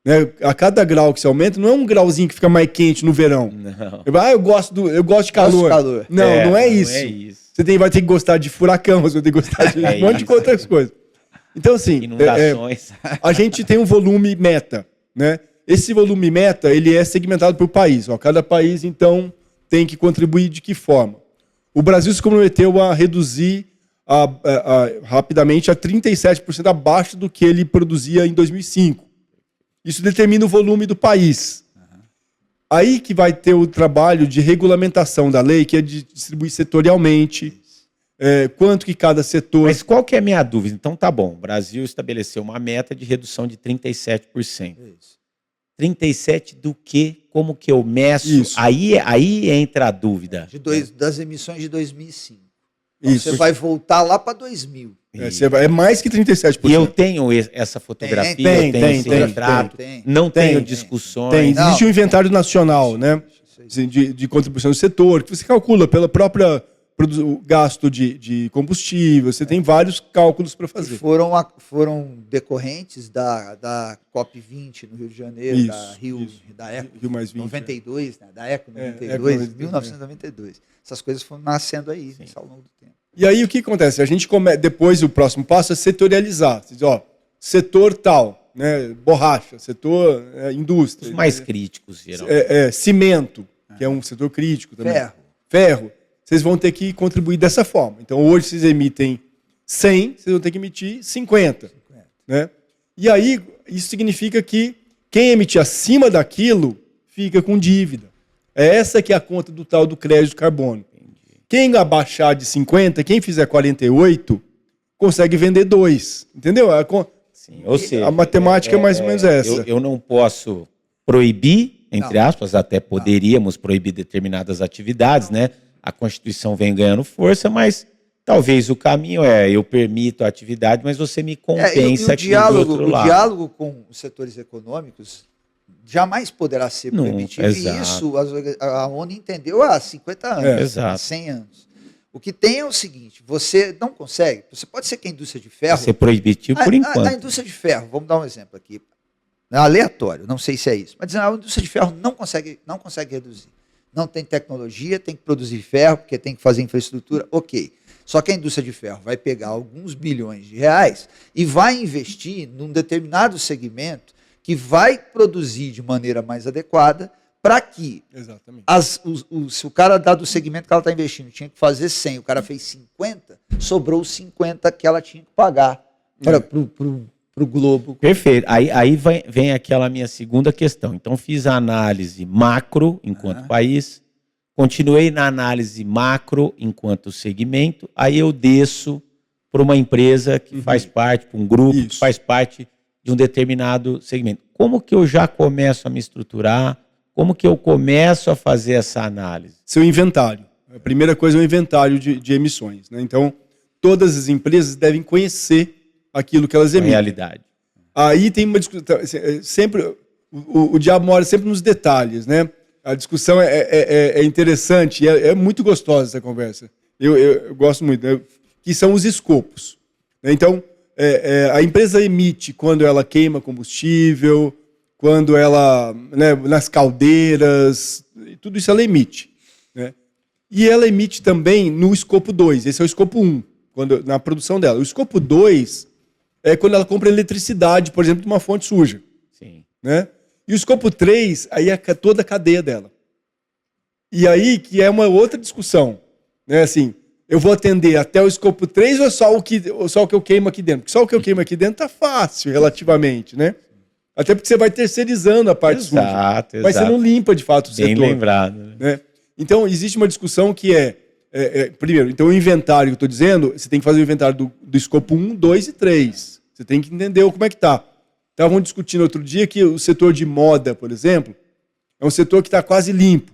Né? A cada grau que você aumenta, não é um grauzinho que fica mais quente no verão. Não. Eu gosto de calor. calor. Não é não isso. é isso. Você vai ter que gostar de furacão, você vai ter que gostar de É um monte de isso. outras coisas. Então, assim, Inundações. a gente tem um volume meta, né? Esse volume meta, ele é segmentado por país. Ó. Cada país, então, tem que contribuir de que forma? O Brasil se comprometeu a reduzir rapidamente a 37% abaixo do que ele produzia em 2005. Isso determina o volume do país. Aí que vai ter o trabalho de regulamentação da lei, que é de distribuir setorialmente, quanto que cada setor... Mas qual que é a minha dúvida? Então tá bom, o Brasil estabeleceu uma meta de redução de 37%. Isso. 37% do quê? Como que eu meço? Isso. Aí entra a dúvida. Das emissões de 2005. Então, Isso. você vai voltar lá para 2000. É mais que 37%. E eu tenho essa fotografia, Tem, eu tenho esse tem, retrato, tem. não Tem, tenho tem. discussões. Tem, Não. existe um inventário nacional, né? De contribuição do setor, que você calcula pela própria gasto de combustível, você tem vários cálculos para Que fazer. foram decorrentes da COP20 no Rio de Janeiro, Isso, da Rio, isso. da Eco Rio mais 20, 92, né? Da Eco É, 92, Eco 92, 1992. Essas coisas foram nascendo aí ao longo do tempo. E aí o que acontece? A gente depois o próximo passo é setorializar. Você diz, ó, setor tal, né? Borracha, setor indústria. Os mais críticos, geralmente. Cimento, que é um setor crítico também. Ferro. Vocês vão ter que contribuir dessa forma. Então, hoje vocês emitem 100, vocês vão ter que emitir 50. Né? E aí, isso significa que quem emitir acima daquilo fica com dívida. Essa que é a conta do tal do crédito carbono. Quem abaixar de 50, quem fizer 48, consegue vender 2. Entendeu? Sim, ou seja, a matemática é mais ou menos essa. Eu não posso proibir, entre aspas, até poderíamos proibir determinadas atividades, né? A Constituição vem ganhando força, mas talvez o caminho eu permito a atividade, mas você me compensa aqui do outro lado. O diálogo com os setores econômicos jamais poderá ser permitido. Exato. E isso a ONU entendeu há 50 anos, exato. há 100 anos. O que tem é o seguinte, você não consegue, você pode ser que a indústria de ferro... Vai ser proibitivo por enquanto. A indústria de ferro, vamos dar um exemplo aqui, aleatório, não sei se é isso, mas a indústria de ferro não consegue reduzir. Não tem tecnologia, tem que produzir ferro, porque tem que fazer infraestrutura, ok. Só que a indústria de ferro vai pegar alguns bilhões de reais e vai investir num determinado segmento que vai produzir de maneira mais adequada para que, se o cara do segmento que ela está investindo tinha que fazer 100, o cara fez 50, sobrou os 50 que ela tinha que pagar para o globo. Perfeito. Aí vem aquela minha segunda questão. Então, fiz a análise macro enquanto país, continuei na análise macro enquanto segmento, aí eu desço para uma empresa que faz parte, para um grupo que faz parte de um determinado segmento. Como que eu já começo a me estruturar? Como que eu começo a fazer essa análise? Seu inventário. A primeira coisa é o inventário de emissões. Né? Então, todas as empresas devem conhecer aquilo que elas emitem. Realidade. Aí tem uma discussão, sempre o diabo mora sempre nos detalhes, né? A discussão é interessante, é muito gostosa essa conversa. Eu gosto muito, né? Que são os escopos. Então, a empresa emite quando ela queima combustível, quando ela, né, nas caldeiras, tudo isso ela emite. Né? E ela emite também no escopo 2, esse é o escopo 1, na produção dela. O escopo 2 é quando ela compra eletricidade, por exemplo, de uma fonte suja. Sim. Né? E o escopo 3, aí é toda a cadeia dela. E aí que é uma outra discussão. Né? Assim, eu vou atender até o escopo 3 ou é só o que eu queimo aqui dentro? Porque só o que eu queimo aqui dentro tá fácil, relativamente, né? Até porque você vai terceirizando a parte suja. Mas você não limpa, de fato, o setor. Bem lembrado. Né? Então, existe uma discussão que primeiro, então o inventário que eu estou dizendo, você tem que fazer o inventário do escopo 1, 2 e 3. Você tem que entender como é que está. Estavam discutindo outro dia que o setor de moda, por exemplo, é um setor que está quase limpo.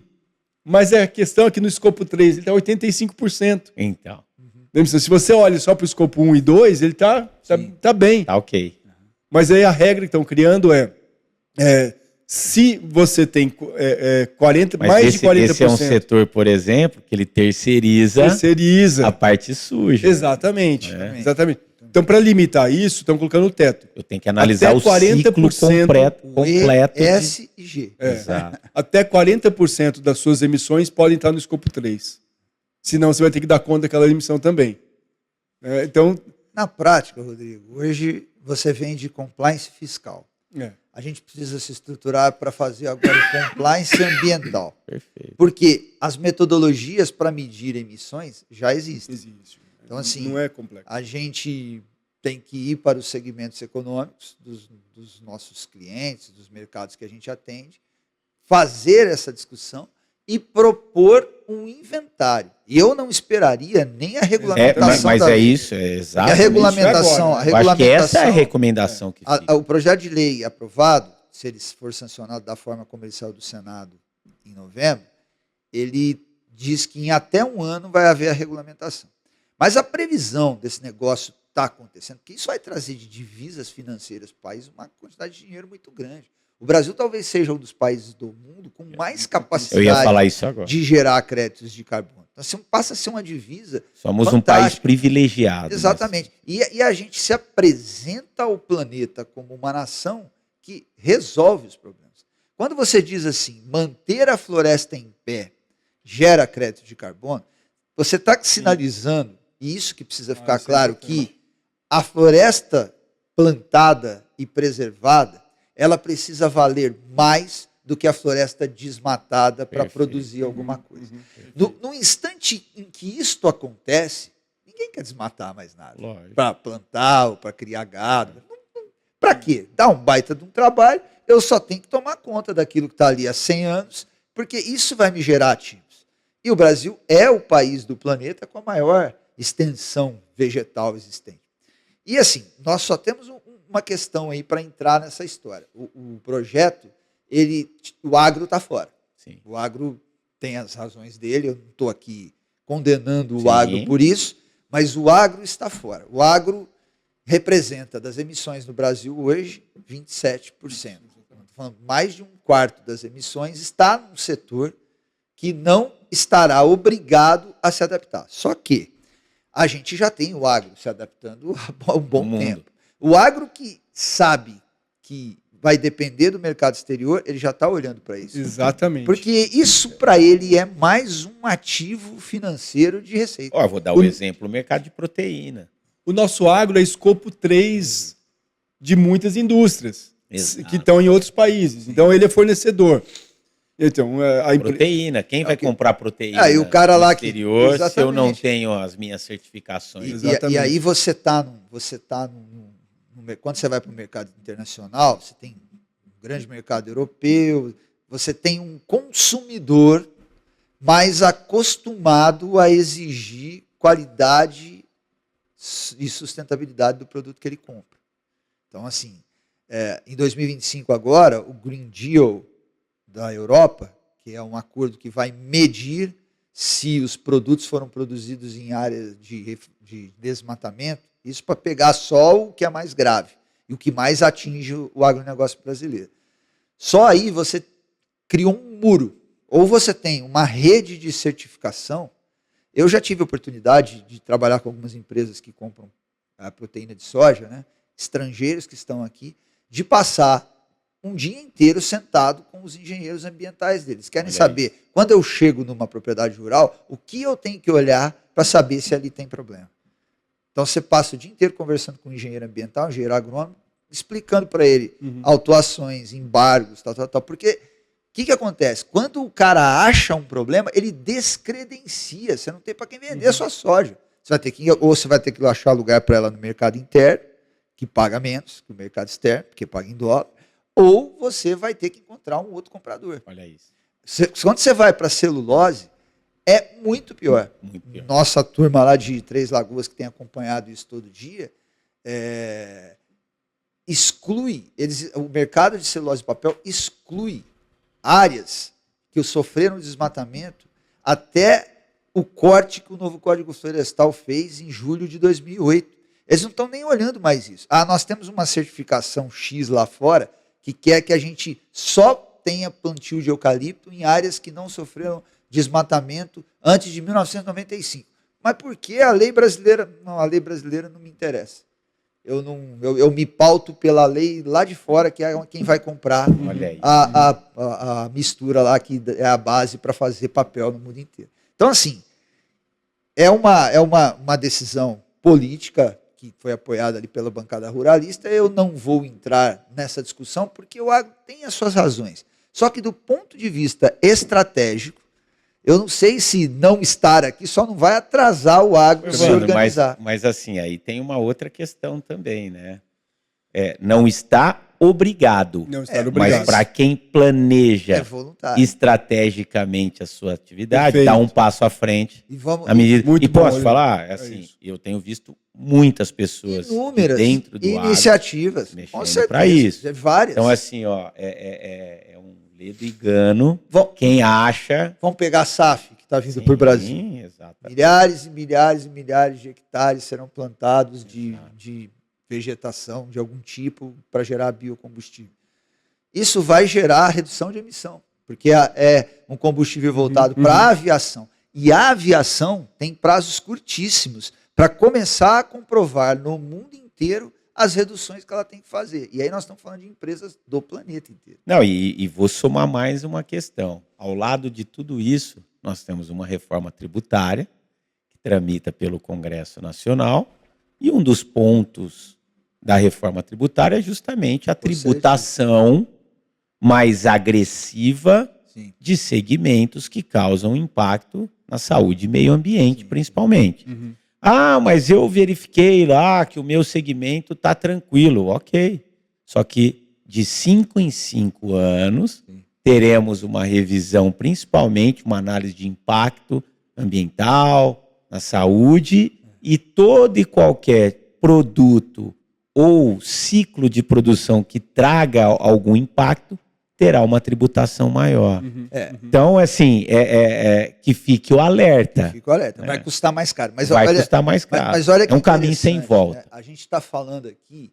Mas a questão é que no escopo 3 ele está 85%. Então. Se você olha só para o escopo 1 e 2, ele está bem. Tá ok. Mas aí a regra que estão criando Se você tem 40, Mas mais de 40%, esse é um setor, por exemplo, que ele terceiriza terceiriza. a parte suja. Exatamente. Exatamente. Então, para limitar isso, estão colocando o teto. Eu tenho que analisar Até o ciclo 40% completo. E, S e G. Exato. Até 40% das suas emissões podem estar no escopo 3. Senão, você vai ter que dar conta daquela emissão também. Então, Na prática, Rodrigo, hoje você vende compliance fiscal. é, A gente precisa se estruturar para fazer agora o compliance ambiental. Perfeito. Porque as metodologias para medir emissões já existem. existe. Então, assim, Não é complexo. a gente tem que ir para os segmentos econômicos dos nossos clientes, dos mercados que a gente atende, fazer essa discussão e propor um inventário. E eu não esperaria nem a regulamentação Mas da é lei. isso, é Porque exato. a regulamentação, agora, né? Eu acho que essa é a recomendação que fica. o projeto de lei aprovado, se ele for sancionado da forma como ele saiu do Senado em novembro, ele diz que em até um ano vai haver a regulamentação. Mas a previsão desse negócio está acontecendo, porque isso vai trazer de divisas financeiras para o país uma quantidade de dinheiro muito grande. O Brasil talvez seja um dos países do mundo com mais Eu ia capacidade falar isso agora. de gerar créditos de carbono. Então, assim, passa a ser uma divisa. Somos um país fantástica. privilegiado. Exatamente. E a gente se apresenta ao planeta como uma nação que resolve os problemas. Quando você diz assim, manter a floresta em pé gera crédito de carbono, você está sinalizando, e isso que precisa ficar claro, que a floresta plantada e preservada, ela precisa valer mais do que a floresta desmatada para Perfeito. produzir alguma coisa. No instante em que isto acontece, ninguém quer desmatar mais nada. Lógico. Para plantar ou para criar gado. Para quê? Dá um baita de um trabalho, eu só tenho que tomar conta daquilo que está ali há 100 anos, porque isso vai me gerar ativos. E o Brasil é o país do planeta com a maior extensão vegetal existente. E assim, nós só temos uma questão aí para entrar nessa história. O projeto, o agro está fora. Sim. O agro tem as razões dele, eu não estou aqui condenando Sim. o agro por isso, mas o agro está fora. O agro representa das emissões no Brasil hoje 27%. Mais de um quarto das emissões está num setor que não estará obrigado a se adaptar. Só que a gente já tem o agro se adaptando há um bom tempo. O agro que sabe que vai depender do mercado exterior, ele já está olhando para isso. Exatamente. Porque isso, para ele, é mais um ativo financeiro de receita. Ó, eu vou dar o exemplo, o mercado de proteína. O nosso agro é escopo 3 de muitas indústrias Exato. que estão em outros países. Então, ele é fornecedor. Então, Proteína, quem vai comprar proteína E o cara lá no exterior que, se eu não tenho as minhas certificações? E aí você tá quando você vai para o mercado internacional, você tem um grande mercado europeu, você tem um consumidor mais acostumado a exigir qualidade e sustentabilidade do produto que ele compra. Então, assim, em 2025 agora, o Green Deal da Europa, que é um acordo que vai medir se os produtos foram produzidos em áreas de desmatamento, isso para pegar só o que é mais grave e o que mais atinge o agronegócio brasileiro. Só aí você criou um muro, ou você tem uma rede de certificação. Eu já tive a oportunidade de trabalhar com algumas empresas que compram a proteína de soja, né, estrangeiros que estão aqui, de passar um dia inteiro sentado com os engenheiros ambientais deles. Querem saber, quando eu chego numa propriedade rural, o que eu tenho que olhar para saber se ali tem problema. Então você passa o dia inteiro conversando com o engenheiro ambiental, engenheiro agrônomo, explicando para ele autuações, embargos, tal. Porque o que acontece? Quando o cara acha um problema, ele descredencia. Você não tem para quem vender a sua soja. Você vai ter que achar lugar para ela no mercado interno, que paga menos que o mercado externo, porque paga em dólar, ou você vai ter que encontrar um outro comprador. Olha isso. Quando você vai para celulose, é muito pior. Muito pior. Nossa turma lá de Três Lagoas, que tem acompanhado isso todo dia, o mercado de celulose e papel exclui áreas que sofreram desmatamento até o corte que o novo Código Florestal fez em julho de 2008. Eles não estão nem olhando mais isso. Nós temos uma certificação X lá fora que quer que a gente só tenha plantio de eucalipto em áreas que não sofreram desmatamento antes de 1995. Mas por que a lei brasileira? Não, a lei brasileira não me interessa. Eu me pauto pela lei lá de fora, que é quem vai comprar Olha aí. a mistura lá, que é a base para fazer papel no mundo inteiro. Então, assim, é uma decisão política que foi apoiada ali pela bancada ruralista. Eu não vou entrar nessa discussão, porque o agro tem as suas razões. Só que do ponto de vista estratégico, eu não sei se não estar aqui só não vai atrasar o agro se organizar. Mas assim, aí tem uma outra questão também, né? Não está obrigado. Não está obrigado. Mas para quem planeja estrategicamente a sua atividade, dá um passo à frente. E medida. Muito e posso bom, falar? Assim, eu tenho visto muitas pessoas inúmeras dentro do iniciativas agro mexendo para isso. Várias. Então, assim, ó, é um ledo engano. Quem acha. Vamos pegar a SAF, que está vindo para o Brasil. Sim, exato. Milhares e milhares e milhares de hectares serão plantados de vegetação de algum tipo para gerar biocombustível. Isso vai gerar redução de emissão, porque é um combustível voltado para a aviação. E a aviação tem prazos curtíssimos para começar a comprovar no mundo inteiro as reduções que ela tem que fazer. E aí nós estamos falando de empresas do planeta inteiro. Não, e vou somar mais uma questão. Ao lado de tudo isso, nós temos uma reforma tributária que tramita pelo Congresso Nacional, e um dos pontos da reforma tributária é justamente a tributação mais agressiva de segmentos que causam impacto na saúde e meio ambiente, principalmente. Ah, mas eu verifiquei lá que o meu segmento está tranquilo. Ok. Só que de 5 em 5 anos teremos uma revisão, principalmente uma análise de impacto ambiental, na saúde, e todo e qualquer produto ou ciclo de produção que traga algum impacto terá uma tributação maior. Então, assim, que fique o alerta. Fique o alerta. Vai custar mais caro. Mas vai custar mais caro. Mas olha que é um caminho sem volta. Né? A gente está falando aqui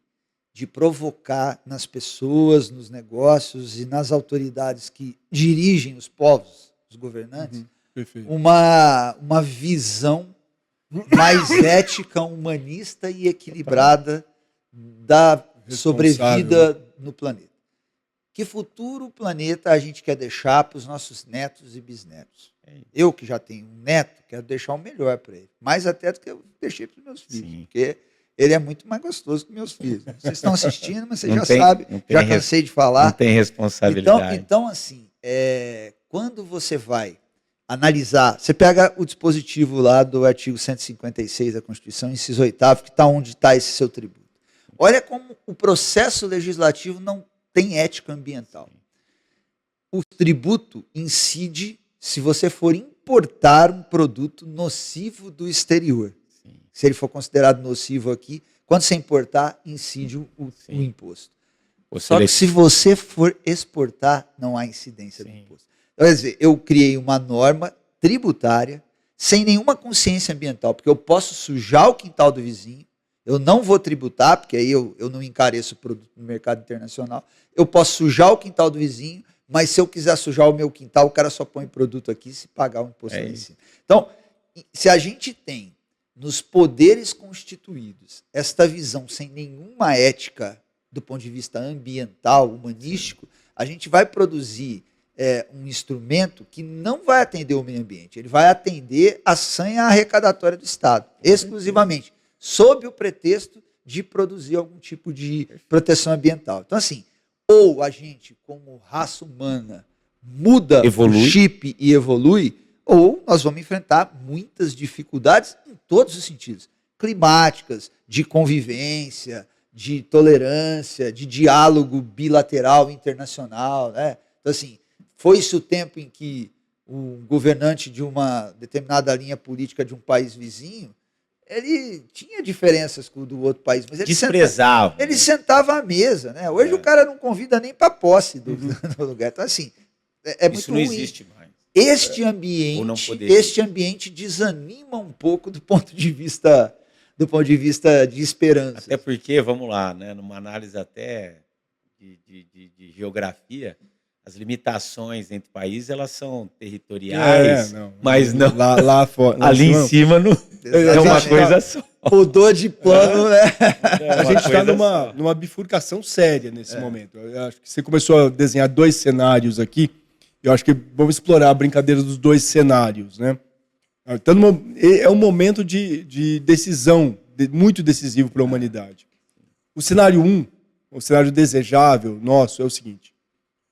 de provocar nas pessoas, nos negócios e nas autoridades que dirigem os povos, os governantes, uma visão mais ética, humanista e equilibrada da sobrevida no planeta. Que futuro planeta a gente quer deixar para os nossos netos e bisnetos? Eu, que já tenho um neto, quero deixar o melhor para ele. Mais até do que eu deixei para os meus filhos. Porque ele é muito mais gostoso que meus filhos. Vocês estão assistindo, mas vocês já sabem. Já cansei de falar. Não tem responsabilidade. Então assim, quando você vai analisar, você pega o dispositivo lá do artigo 156 da Constituição, inciso 8º, que está onde está esse seu tributo. Olha como o processo legislativo não tem ética ambiental. O tributo incide se você for importar um produto nocivo do exterior. Se ele for considerado nocivo aqui, quando você importar, incide o imposto. Só que se você for exportar, não há incidência do imposto. Então, quer dizer, eu criei uma norma tributária sem nenhuma consciência ambiental, porque eu posso sujar o quintal do vizinho, eu não vou tributar, porque aí eu não encareço o produto no mercado internacional. Eu posso sujar o quintal do vizinho, mas se eu quiser sujar o meu quintal, o cara só põe produto aqui se pagar o imposto lá em cima. Então, se a gente tem nos poderes constituídos esta visão sem nenhuma ética do ponto de vista ambiental, humanístico, a gente vai produzir um instrumento que não vai atender o meio ambiente, ele vai atender a sanha arrecadatória do Estado, exclusivamente, sob o pretexto de produzir algum tipo de proteção ambiental. Então, assim, ou a gente, como raça humana, muda o chip e evolui, ou nós vamos enfrentar muitas dificuldades em todos os sentidos, climáticas, de convivência, de tolerância, de diálogo bilateral internacional, né? Então, assim, foi-se o tempo em que o governante de uma determinada linha política de um país vizinho, ele tinha diferenças com o do outro país, mas ele desprezava. Ele sentava à mesa, né? Hoje o cara não convida nem para posse do lugar. Então, assim, é muito ruim. Isso não existe mais. Este ambiente desanima um pouco do ponto de vista de esperança. Até porque, vamos lá, né, numa análise até de geografia, as limitações entre países, elas são territoriais, mas não. Lá fora. Ali em cima não é uma coisa só. Mudou de plano, né? A gente está numa bifurcação séria nesse momento. Eu acho que você começou a desenhar 2 cenários aqui. Eu acho que vamos explorar a brincadeira dos 2 cenários, né? Então, é um momento de decisão, muito decisivo para a humanidade. O cenário 1, o cenário desejável nosso, é o seguinte: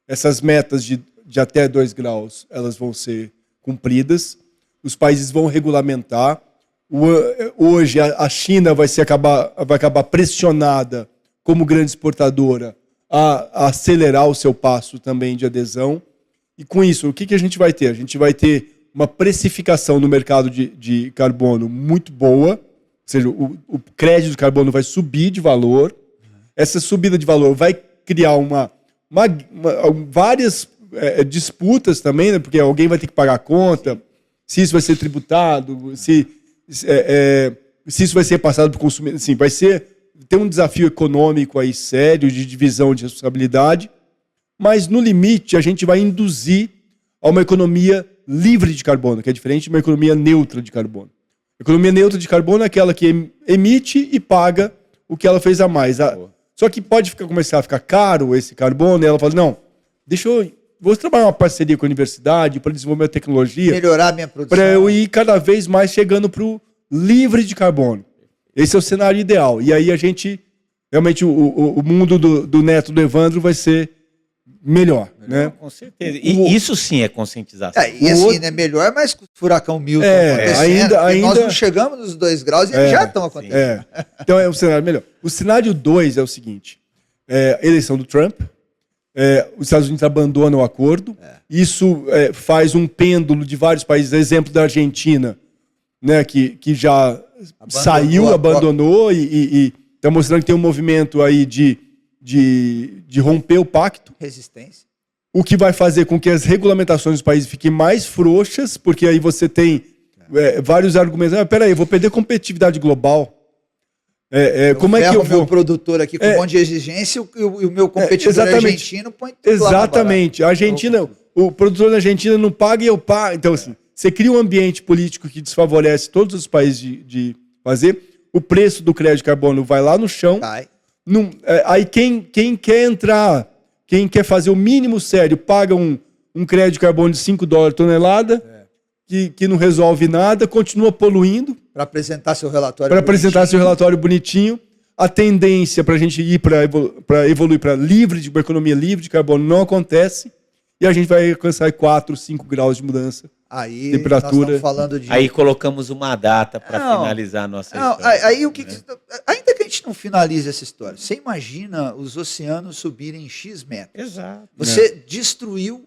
essas metas de até 2 graus, elas vão ser cumpridas, os países vão regulamentar. Hoje, a China vai acabar pressionada, como grande exportadora, a acelerar o seu passo também de adesão. E com isso, o que a gente vai ter? A gente vai ter uma precificação no mercado de carbono muito boa, ou seja, o crédito de carbono vai subir de valor. Essa subida de valor vai criar várias disputas também, né? Porque alguém vai ter que pagar a conta, se isso vai ser tributado, se isso vai ser passado para o consumidor. Assim, tem um desafio econômico aí sério de divisão de responsabilidade, mas no limite a gente vai induzir a uma economia livre de carbono, que é diferente de uma economia neutra de carbono. A economia neutra de carbono é aquela que emite e paga o que ela fez a mais. Só que pode começar a ficar caro esse carbono, e ela fala, não, vou trabalhar uma parceria com a universidade para desenvolver a tecnologia. Melhorar a minha produção. Para eu ir cada vez mais chegando para o livre de carbono. Esse é o cenário ideal. E aí a gente, realmente, o mundo do neto do Evandro vai ser melhor, né? Com certeza. E isso sim é conscientização. E assim, né? Melhor, mas com o furacão Milton acontecendo. Ainda nós não chegamos nos 2 graus e eles já estão acontecendo. Então é um cenário melhor. O cenário 2 é o seguinte: eleição do Trump, os Estados Unidos abandonam o acordo, isso faz um pêndulo de vários países, exemplo da Argentina, né, que já abandonou e está mostrando que tem um movimento aí de romper o pacto. Resistência. O que vai fazer com que as regulamentações dos países fiquem mais frouxas, porque aí você tem vários argumentos. Peraí, eu vou perder competitividade global. Como é que eu vou... o meu produtor aqui com um monte de exigência e o meu competidor argentino põe tudo exatamente. A Argentina, o produtor da Argentina não paga e eu pago. Então, assim, você cria um ambiente político que desfavorece todos os países de fazer. O preço do crédito de carbono vai lá no chão. Aí quem quer entrar, quem quer fazer o mínimo sério, paga um crédito de carbono de $5 tonelada, que não resolve nada, continua poluindo. Para apresentar seu relatório bonitinho. Para apresentar seu relatório bonitinho. A tendência para a gente ir para evoluir para uma economia livre de carbono não acontece. E a gente vai alcançar 4, 5 graus de mudança. Aí, temperatura. Aí colocamos uma data para finalizar a nossa história. Ainda que a gente não finalize essa história, você imagina os oceanos subirem X metros. Exato. Você destruiu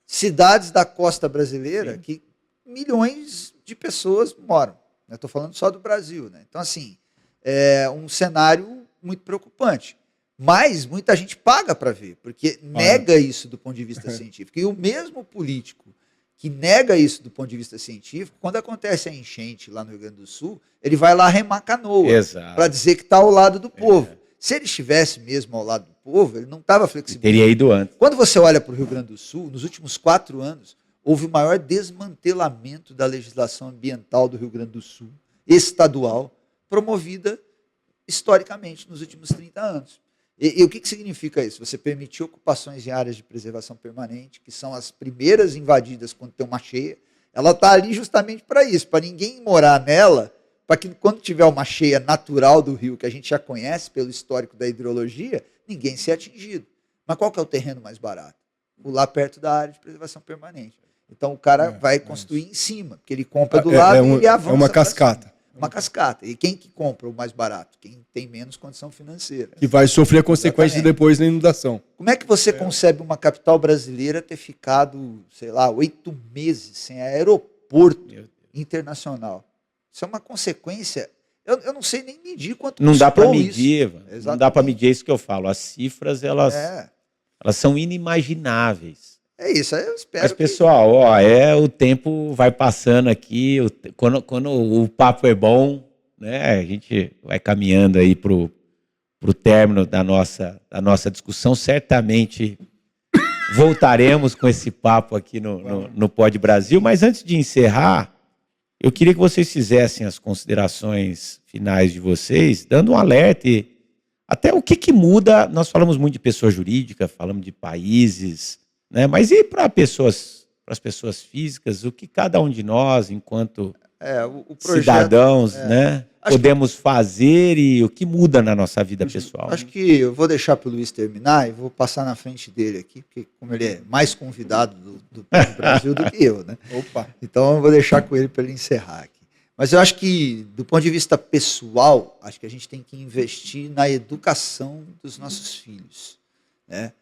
cidades da costa brasileira que milhões de pessoas moram. Eu estou falando só do Brasil, né? Então, assim, é um cenário muito preocupante. Mas muita gente paga para ver, porque nega isso do ponto de vista científico. E o mesmo político que nega isso do ponto de vista científico, quando acontece a enchente lá no Rio Grande do Sul, ele vai lá remar canoa para dizer que está ao lado do povo. Se ele estivesse mesmo ao lado do povo, ele não estava flexível. Teria ido antes. Quando você olha para o Rio Grande do Sul, nos últimos 4 anos, houve o maior desmantelamento da legislação ambiental do Rio Grande do Sul, estadual, promovida historicamente nos últimos 30 anos. E o que significa isso? Você permitir ocupações em áreas de preservação permanente, que são as primeiras invadidas quando tem uma cheia. Ela está ali justamente para isso, para ninguém morar nela, para que quando tiver uma cheia natural do rio, que a gente já conhece pelo histórico da hidrologia, ninguém seja atingido. Mas qual que é o terreno mais barato? O lá perto da área de preservação permanente. Então o cara vai construir em cima, porque ele compra do lado e ele avança. É uma cascata. Uma cascata. E quem que compra o mais barato? Quem tem menos condição financeira. Que vai sofrer a consequência depois da inundação. Como é que você concebe uma capital brasileira ter ficado, sei lá, 8 meses sem aeroporto internacional? Isso é uma consequência. Eu não sei nem medir quanto não dá para medir, não dá para medir isso que eu falo. As cifras, elas são inimagináveis. É isso, eu espero. Mas, pessoal, o tempo vai passando aqui, quando o papo é bom, né, a gente vai caminhando aí pro o término da nossa discussão. Certamente voltaremos com esse papo aqui no Pod Brasil, mas antes de encerrar, eu queria que vocês fizessem as considerações finais de vocês, dando um alerta e até o que muda. Nós falamos muito de pessoa jurídica, falamos de países, né? Mas e para as pessoas físicas, o que cada um de nós, enquanto o projeto, cidadãos, né, podemos fazer e o que muda na nossa vida pessoal? Acho que eu vou deixar para o Luiz terminar e vou passar na frente dele aqui, porque como ele é mais convidado do Brasil do que eu, né? Opa. Então eu vou deixar com ele para ele encerrar aqui. Mas eu acho que, do ponto de vista pessoal, acho que a gente tem que investir na educação dos nossos filhos, né?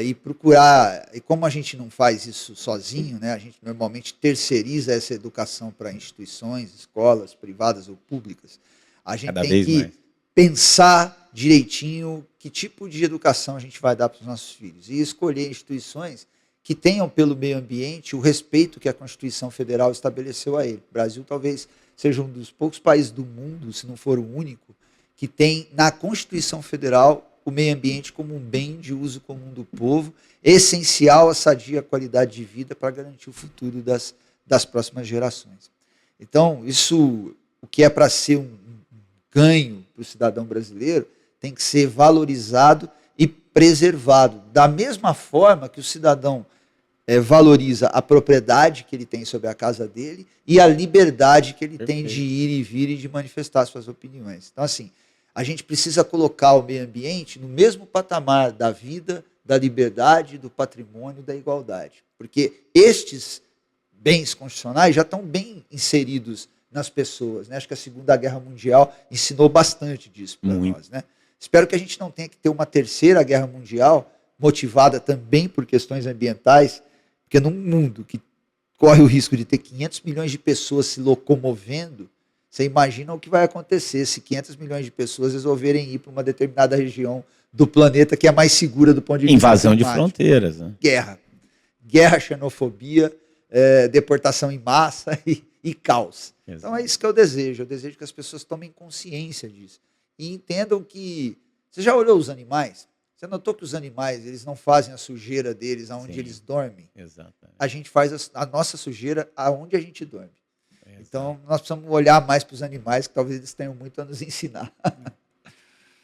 E procurar, e como a gente não faz isso sozinho, né, a gente normalmente terceiriza essa educação para instituições, escolas privadas ou públicas, a gente tem que pensar direitinho que tipo de educação a gente vai dar para os nossos filhos e escolher instituições que tenham pelo meio ambiente o respeito que a Constituição Federal estabeleceu a ele. O Brasil talvez seja um dos poucos países do mundo, se não for o único, que tem na Constituição Federal o meio ambiente como um bem de uso comum do povo, essencial à sadia qualidade de vida para garantir o futuro das próximas gerações. Então, isso, o que é para ser um ganho para o cidadão brasileiro, tem que ser valorizado e preservado, da mesma forma que o cidadão valoriza a propriedade que ele tem sobre a casa dele e a liberdade que ele tem de ir e vir e de manifestar suas opiniões. Então, assim, a gente precisa colocar o meio ambiente no mesmo patamar da vida, da liberdade, do patrimônio, da igualdade. Porque estes bens constitucionais já estão bem inseridos nas pessoas, né? Acho que a Segunda Guerra Mundial ensinou bastante disso para nós, né? Espero que a gente não tenha que ter uma terceira guerra mundial motivada também por questões ambientais, porque num mundo que corre o risco de ter 500 milhões de pessoas se locomovendo, você imagina o que vai acontecer se 500 milhões de pessoas resolverem ir para uma determinada região do planeta que é mais segura do ponto de vista invasão climático. De fronteiras, né? Guerra, xenofobia, deportação em massa e caos. Exato. Então é isso que eu desejo que as pessoas tomem consciência disso e entendam que... Você já olhou os animais? Você notou que os animais, eles não fazem a sujeira deles aonde eles dormem? Exatamente. A gente faz a nossa sujeira aonde a gente dorme. Então, nós precisamos olhar mais para os animais, que talvez eles tenham muito a nos ensinar.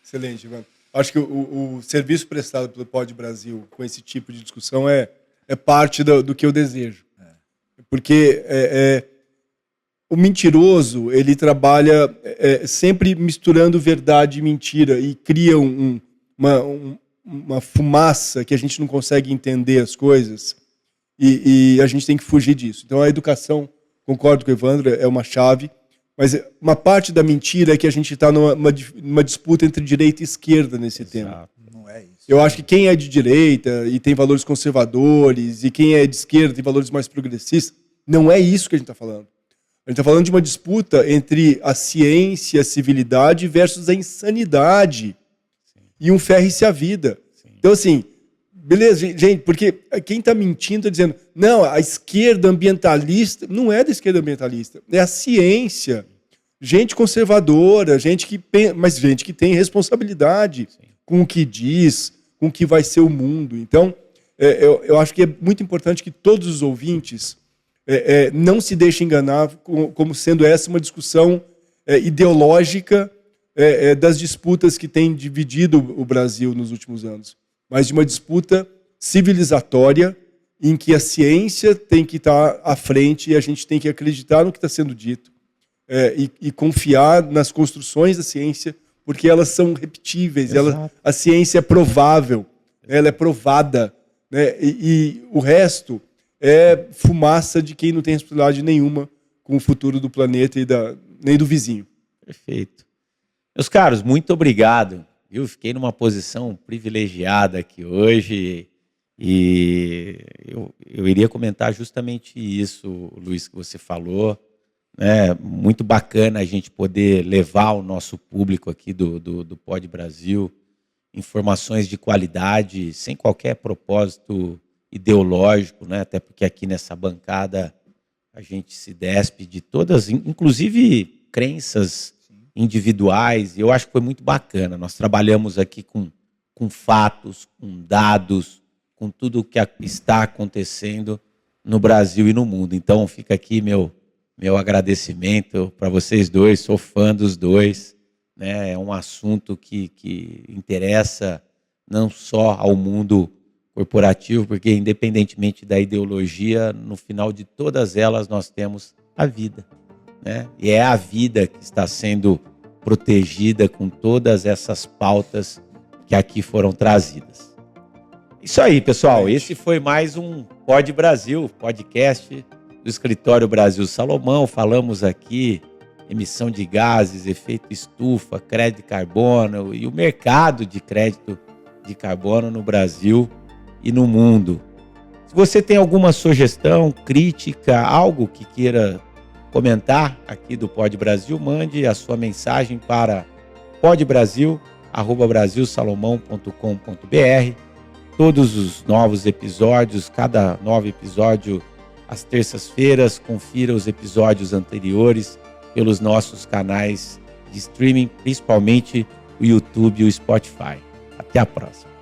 Excelente, Ivan. Acho que o serviço prestado pelo Pod Brasil com esse tipo de discussão é parte do que eu desejo. Porque o mentiroso, ele trabalha sempre misturando verdade e mentira e cria uma fumaça que a gente não consegue entender as coisas e a gente tem que fugir disso. Então, a educação... Concordo com o Evandro, é uma chave, mas uma parte da mentira é que a gente está numa disputa entre direita e esquerda nesse tema. Não é isso. Eu acho que quem é de direita e tem valores conservadores e quem é de esquerda tem valores mais progressistas, não é isso que a gente está falando. A gente está falando de uma disputa entre a ciência e a civilidade versus a insanidade. Sim. E um ferre-se a vida. Sim. Então, assim... Beleza, gente, porque quem está mentindo está dizendo, não, a esquerda ambientalista, não é da esquerda ambientalista, é a ciência, gente conservadora, mas gente que tem responsabilidade com o que diz, com o que vai ser o mundo. Então, eu acho que é muito importante que todos os ouvintes não se deixem enganar como sendo essa uma discussão ideológica das disputas que têm dividido o Brasil nos últimos anos, mas de uma disputa civilizatória em que a ciência tem que estar à frente e a gente tem que acreditar no que está sendo dito e confiar nas construções da ciência, porque elas são repetíveis, a ciência é provável, ela é provada, né? E o resto é fumaça de quem não tem responsabilidade nenhuma com o futuro do planeta nem do vizinho. Perfeito. Meus caros, muito obrigado. Eu fiquei numa posição privilegiada aqui hoje e eu iria comentar justamente isso, Luiz, que você falou, né? Muito bacana a gente poder levar ao nosso público aqui do Pod Brasil informações de qualidade, sem qualquer propósito ideológico, né? Até porque aqui nessa bancada a gente se despe de todas, inclusive crenças individuais, e eu acho que foi muito bacana. Nós trabalhamos aqui com fatos, com dados, com tudo o que está acontecendo no Brasil e no mundo. Então fica aqui meu agradecimento para vocês dois, sou fã dos dois, né? É um assunto que interessa não só ao mundo corporativo, porque independentemente da ideologia, no final de todas elas nós temos a vida, né? E é a vida que está sendo protegida com todas essas pautas que aqui foram trazidas. Isso aí, pessoal. Esse foi mais um Pod Brasil, podcast do Escritório Brasil Salomão. Falamos aqui emissão de gases, efeito estufa, crédito de carbono e o mercado de crédito de carbono no Brasil e no mundo. Se você tem alguma sugestão, crítica, algo que queira comentar aqui do Pod Brasil, mande a sua mensagem para podbrasil@brasilsalomão.com.br. Todos os novos episódios, cada novo episódio às terças-feiras, confira os episódios anteriores pelos nossos canais de streaming, principalmente o YouTube e o Spotify. Até a próxima.